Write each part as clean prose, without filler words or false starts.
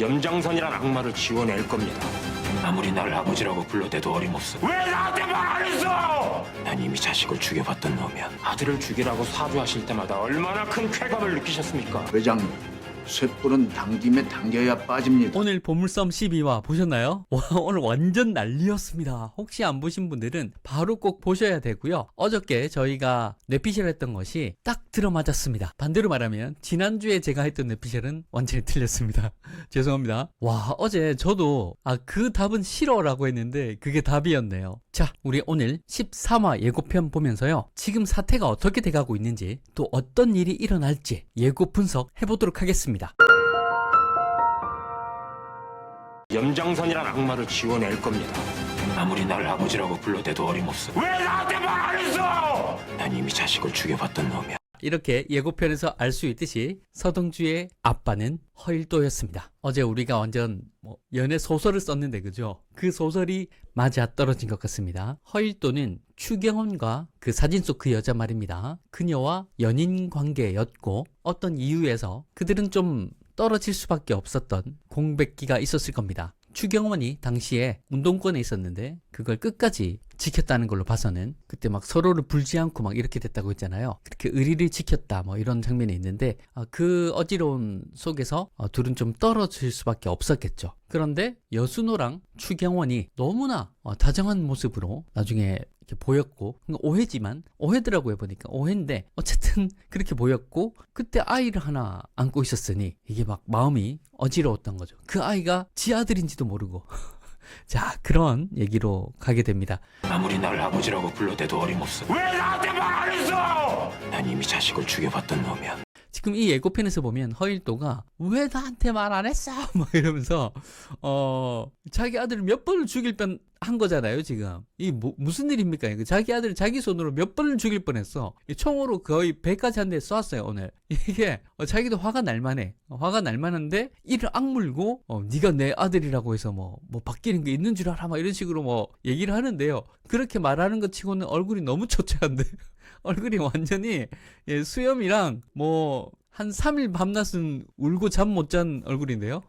염장선이란 악마를 지워낼 겁니다. 아무리 날 아버지라고 불러대도 어림없어. 왜 나한테 말 안 했어? 난 이미 자식을 죽여봤던 놈이야. 아들을 죽이라고 사주하실 때마다 얼마나 큰 쾌감을 느끼셨습니까? 회장님, 쇳불은 당김에 당겨야 빠집니다. 오늘 보물섬 12화 보셨나요? 와, 오늘 완전 난리였습니다. 혹시 안 보신 분들은 바로 꼭 보셔야 되고요. 어저께 저희가 뇌피셜 했던 것이 딱 들어맞았습니다. 반대로 말하면 지난주에 제가 했던 뇌피셜은 완전히 틀렸습니다. 죄송합니다. 와, 어제 저도 그 답은 싫어라고 했는데 그게 답이었네요. 자, 우리 오늘 13화 예고편 보면서요, 지금 사태가 어떻게 돼가고 있는지, 또 어떤 일이 일어날지 예고 분석 해보도록 하겠습니다. 염장선이란 악마를 지워낼 겁니다. 아무리 날 아버지라고 불러대도 어림없어. 왜 나한테 말 안 했어? 난 이미 자식을 죽여봤던 놈이야. 이렇게 예고편에서 알 수 있듯이 서동주의 아빠는 허일도였습니다. 어제 우리가 완전 연애 소설을 썼는데 그죠? 그 소설이 맞아 떨어진 것 같습니다. 허일도는 추경원과 그 사진 속 그 여자 말입니다. 그녀와 연인 관계였고 어떤 이유에서 그들은 좀 떨어질 수밖에 없었던 공백기가 있었을 겁니다. 추경원이 당시에 운동권에 있었는데 그걸 끝까지 지켰다는 걸로 봐서는, 그때 막 서로를 불지 않고 막 이렇게 됐다고 했잖아요. 그렇게 의리를 지켰다 뭐 이런 장면이 있는데 그 어지러움 속에서 둘은 좀 떨어질 수밖에 없었겠죠. 그런데 여순호랑 추경원이 너무나 다정한 모습으로 나중에 이렇게 보였고, 오해지만, 오해더라고 해보니까 오해인데 어쨌든 그렇게 보였고, 그때 아이를 하나 안고 있었으니 이게 막 마음이 어지러웠던 거죠. 그 아이가 지 아들인지도 모르고 자, 그런 얘기로 가게 됩니다. 아무리 날 아버지라고 불러대도 어림없어. 왜 나한테 말 안 했어? 난 이미 자식을 죽여봤던 놈이야. 지금 이 예고편에서 보면 허일도가 왜 나한테 말 안 했어? 막 이러면서 자기 아들을 몇 번을 죽일 뻔 한 거잖아요. 지금 이 무슨 일입니까? 자기 아들을 자기 손으로 몇 번을 죽일 뻔했어. 이 총으로 거의 100까지 한 대 쏘았어요 오늘. 이게 자기도 화가 날만해. 화가 날만한데 이를 악물고 네가 내 아들이라고 해서 뭐 바뀌는 게 있는 줄 알아? 막 이런 식으로 뭐 얘기를 하는데요. 그렇게 말하는 것 치고는 얼굴이 너무 초췌한데 얼굴이 완전히 수염이랑 한 3일 밤낮은 울고 잠 못 잔 얼굴인데요.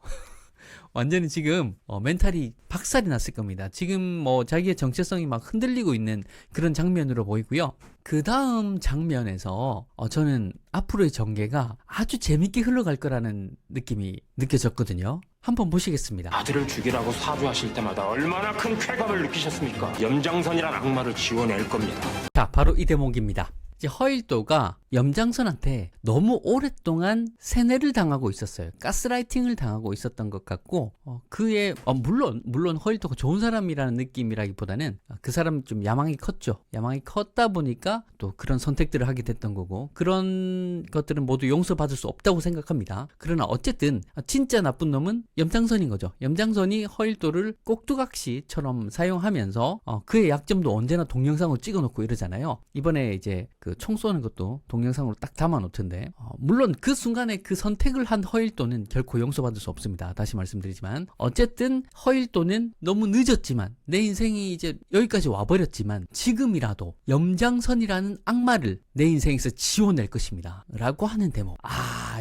완전히 지금 멘탈이 박살이 났을 겁니다. 지금 자기의 정체성이 막 흔들리고 있는 그런 장면으로 보이고요. 그 다음 장면에서 저는 앞으로의 전개가 아주 재밌게 흘러갈 거라는 느낌이 느껴졌거든요. 한번 보시겠습니다. 아들을 죽이라고 사주하실 때마다 얼마나 큰 쾌감을 느끼셨습니까? 염장선이란 악마를 지워낼 겁니다. 자, 바로 이 대목입니다. 이제 허일도가 염장선한테 너무 오랫동안 세뇌를 당하고 있었어요. 가스라이팅을 당하고 있었던 것 같고, 그의 물론 허일도가 좋은 사람이라는 느낌이라기보다는 그 사람이 좀 야망이 컸죠. 야망이 컸다 보니까 또 그런 선택들을 하게 됐던 거고, 그런 것들은 모두 용서받을 수 없다고 생각합니다. 그러나 어쨌든 진짜 나쁜 놈은 염장선인 거죠. 염장선이 허일도를 꼭두각시처럼 사용하면서 그의 약점도 언제나 동영상으로 찍어놓고 이러잖아요. 이번에 이제 그 총 쏘는 것도 동영상으로 딱 담아 놓던데, 물론 그 순간에 그 선택을 한 허일도는 결코 용서받을 수 없습니다. 다시 말씀드리지만 어쨌든 허일도는 너무 늦었지만, 내 인생이 이제 여기까지 와버렸지만 지금이라도 염장선이라는 악마를 내 인생에서 지워낼 것입니다 라고 하는 대목,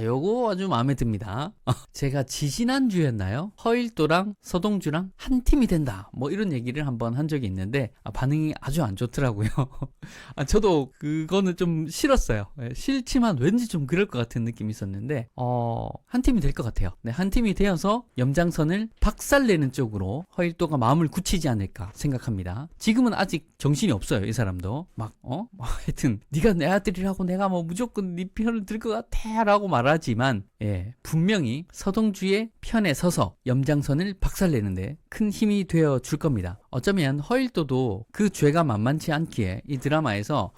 요거 아주 마음에 듭니다. 제가 지지난주였나요? 허일도랑 서동주랑 한 팀이 된다 뭐 이런 얘기를 한번 한 적이 있는데 반응이 아주 안 좋더라고요. 저도 그거는 좀 싫었어요. 싫지만 왠지 좀 그럴 것 같은 느낌이 있었는데 한 팀이 될 것 같아요. 네, 한 팀이 되어서 염장선을 박살내는 쪽으로 허일도가 마음을 굳히지 않을까 생각합니다. 지금은 아직 정신이 없어요. 이 사람도 하여튼 네가 내 아들이라고 내가 무조건 네 편을 들 것 같아 라고 말하지만, 분명히 서동주의 편에 서서 염장선을 박살내는데 큰 힘이 되어 줄 겁니다. 어쩌면 허일도도 그 죄가 만만치 않기에 이 드라마에서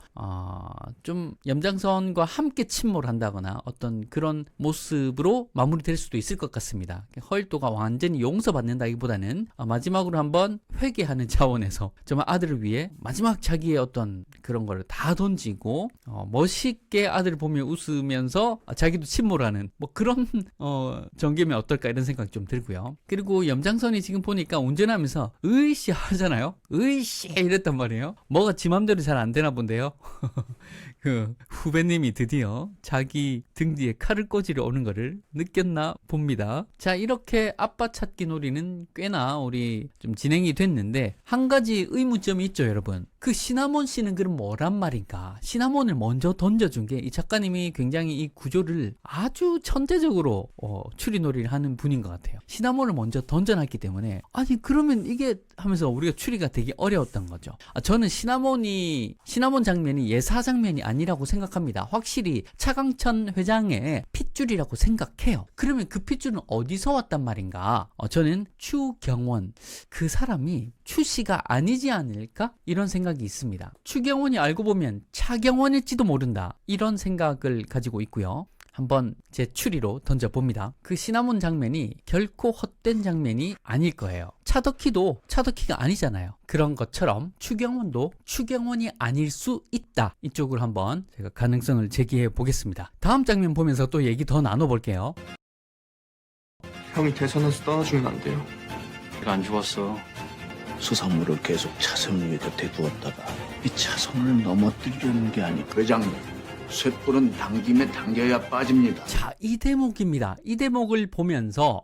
좀 염장선과 함께 침몰한다거나 어떤 그런 모습으로 마무리될 수도 있을 것 같습니다. 허일도가 완전히 용서받는다기보다는 마지막으로 한번 회개하는 차원에서 정말 아들을 위해 마지막 자기의 어떤 그런 걸 다 던지고 멋있게 아들을 보며 웃으면서 자기도 침몰하는 그런 전개면 어떨까 이런 생각이 좀 들고요. 그리고 염장선이 지금 보니까 운전하면서 으이씨 하잖아요. 으이씨 이랬단 말이에요. 뭐가 지 맘대로 잘 안 되나 본데요. 그 후배님이 드디어 자기 등 뒤에 칼을 꽂으려 오는 거를 느꼈나 봅니다. 자, 이렇게 아빠 찾기 놀이는 꽤나 우리 좀 진행이 됐는데 한 가지 의문점이 있죠, 여러분. 그 시나몬 씨는 그럼 뭐란 말인가? 시나몬을 먼저 던져준 게 이 작가님이 굉장히 이 구조를 아주 천재적으로 추리놀이를 하는 분인 것 같아요. 시나몬을 먼저 던져놨기 때문에 아니 그러면 이게 하면서 우리가 추리가 되게 어려웠던 거죠. 저는 시나몬 장면이 예사 장면이 아니라고 생각합니다. 확실히 차강천 회장의 핏줄이라고 생각해요. 그러면 그 핏줄은 어디서 왔단 말인가? 저는 추경원 그 사람이 추씨가 아니지 않을까? 이런 생각이 있습니다. 추경원이 알고 보면 차경원일지도 모른다. 이런 생각을 가지고 있고요. 한번 제 추리로 던져봅니다. 그 시나몬 장면이 결코 헛된 장면이 아닐 거예요. 차덕희도 차덕희가 아니잖아요. 그런 것처럼 추경원도 추경원이 아닐 수 있다. 이쪽으로 한번 제가 가능성을 제기해 보겠습니다. 다음 장면 보면서 또 얘기 더 나눠볼게요. 형이 대선에서 떠나주면 안 돼요. 내가 안 죽었어. 수산물을 계속 차선 위에 곁에 두었다가 이 차선을 넘어뜨리려는 게 아니고 회장님, 쇳불은 당김에 당겨야 빠집니다. 자, 이 대목입니다. 이 대목을 보면서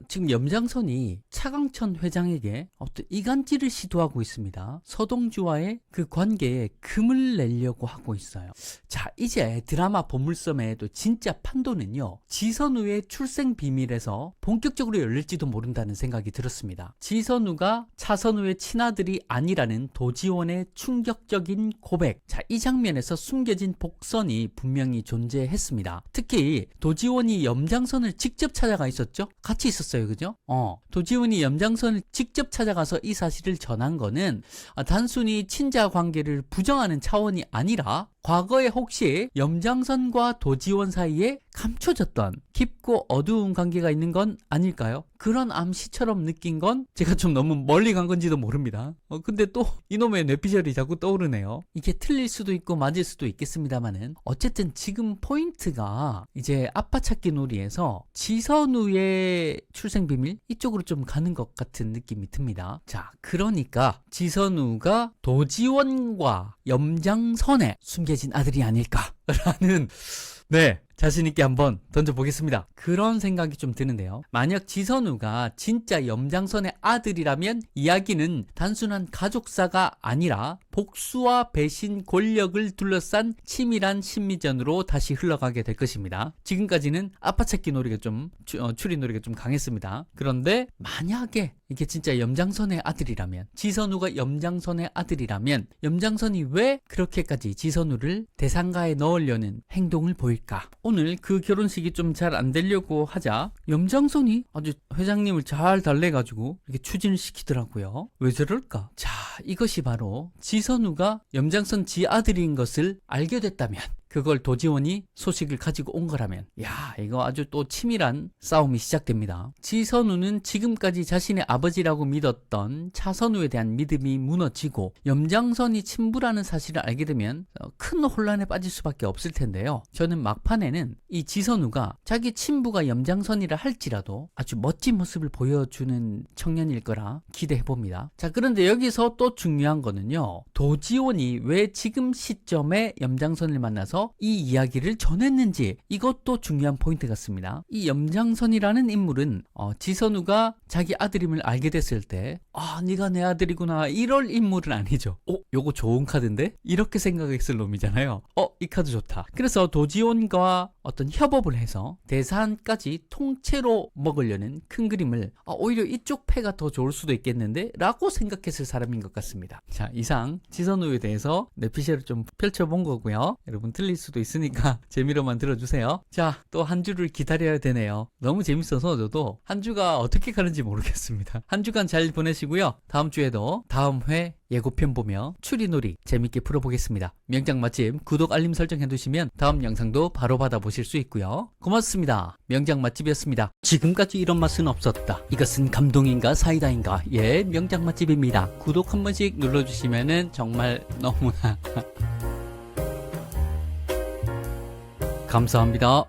지금 염장선이 차강천 회장에게 어떤 이간질을 시도하고 있습니다. 서동주와의 그 관계에 금을 내려고 하고 있어요. 자, 이제 드라마 보물섬의 또 진짜 판도는요, 지선우의 출생 비밀에서 본격적으로 열릴지도 모른다는 생각이 들었습니다. 지선우가 차선우의 친아들이 아니라는 도지원의 충격적인 고백. 자, 이 장면에서 숨겨진 복선이 분명히 존재했습니다. 특히 도지원이 염장선을 직접 찾아가 있었죠? 같이 있었어요, 그죠? 도지원이 염장선을 직접 찾아가서 이 사실을 전한 거는 단순히 친자 관계를 부정하는 차원이 아니라 과거에 혹시 염장선과 도지원 사이에 감춰졌던 깊고 어두운 관계가 있는 건 아닐까요? 그런 암시처럼 느낀 건 제가 좀 너무 멀리 간 건지도 모릅니다. 근데 또 이놈의 뇌피셜이 자꾸 떠오르네요. 이게 틀릴 수도 있고 맞을 수도 있겠습니다만은 어쨌든 지금 포인트가 이제 아빠 찾기 놀이에서 지선우의 출생 비밀 이쪽으로 좀 가는 것 같은 느낌이 듭니다. 자, 그러니까 지선우가 도지원과 염장선에 숨겨진 아들이 아닐까라는 자신있게 한번 던져보겠습니다. 그런 생각이 좀 드는데요. 만약 지선우가 진짜 염장선의 아들이라면 이야기는 단순한 가족사가 아니라 복수와 배신, 권력을 둘러싼 치밀한 심리전으로 다시 흘러가게 될 것입니다. 지금까지는 아빠찾기 놀이가 좀 추리 놀이가 좀 강했습니다. 그런데 만약에 이게 진짜 염장선의 아들이라면, 지선우가 염장선의 아들이라면 염장선이 왜 그렇게까지 지선우를 대상가에 넣으려는 행동을 보일까? 오늘 그 결혼식이 좀 잘 안 되려고 하자 염장선이 아주 회장님을 잘 달래가지고 이렇게 추진을 시키더라고요. 왜 저럴까? 자, 이것이 바로 지선우가 염장선 지 아들인 것을 알게 됐다면, 그걸 도지원이 소식을 가지고 온 거라면, 야, 이거 아주 또 치밀한 싸움이 시작됩니다. 지선우는 지금까지 자신의 아버지라고 믿었던 차선우에 대한 믿음이 무너지고 염장선이 친부라는 사실을 알게 되면 큰 혼란에 빠질 수밖에 없을 텐데요. 저는 막판에는 이 지선우가 자기 친부가 염장선이라 할지라도 아주 멋진 모습을 보여주는 청년일 거라 기대해봅니다. 자, 그런데 여기서 또 중요한 거는요, 도지원이 왜 지금 시점에 염장선을 만나서 이 이야기를 전했는지, 이것도 중요한 포인트 같습니다. 이 염장선이라는 인물은 지선우가 자기 아들임을 알게 됐을 때 네가 내 아들이구나 이럴 인물은 아니죠. 요거 좋은 카드인데? 이렇게 생각했을 놈이잖아요. 이 카드 좋다. 그래서 도지원과 어떤 협업을 해서 대산까지 통째로 먹으려는 큰 그림을 오히려 이쪽 패가 더 좋을 수도 있겠는데? 라고 생각했을 사람인 것 같습니다. 자, 이상 지선우에 대해서 뇌피셜을 좀 펼쳐본 거고요. 여러분 틀릴 수도 있으니까 재미로만 들어주세요. 자, 또 한 주를 기다려야 되네요. 너무 재밌어서 저도 한 주가 어떻게 가는지 모르겠습니다. 한 주간 잘 보내시고요. 다음 주에도 다음 회 예고편 보며 추리놀이 재밌게 풀어보겠습니다. 명장 맛집 구독 알림 설정 해두시면 다음 영상도 바로 받아보실 수 있고요. 고맙습니다. 명장 맛집이었습니다. 지금까지 이런 맛은 없었다. 이것은 감동인가 사이다인가? 예, 명장 맛집입니다. 구독 한 번씩 눌러주시면은 정말 너무나 감사합니다.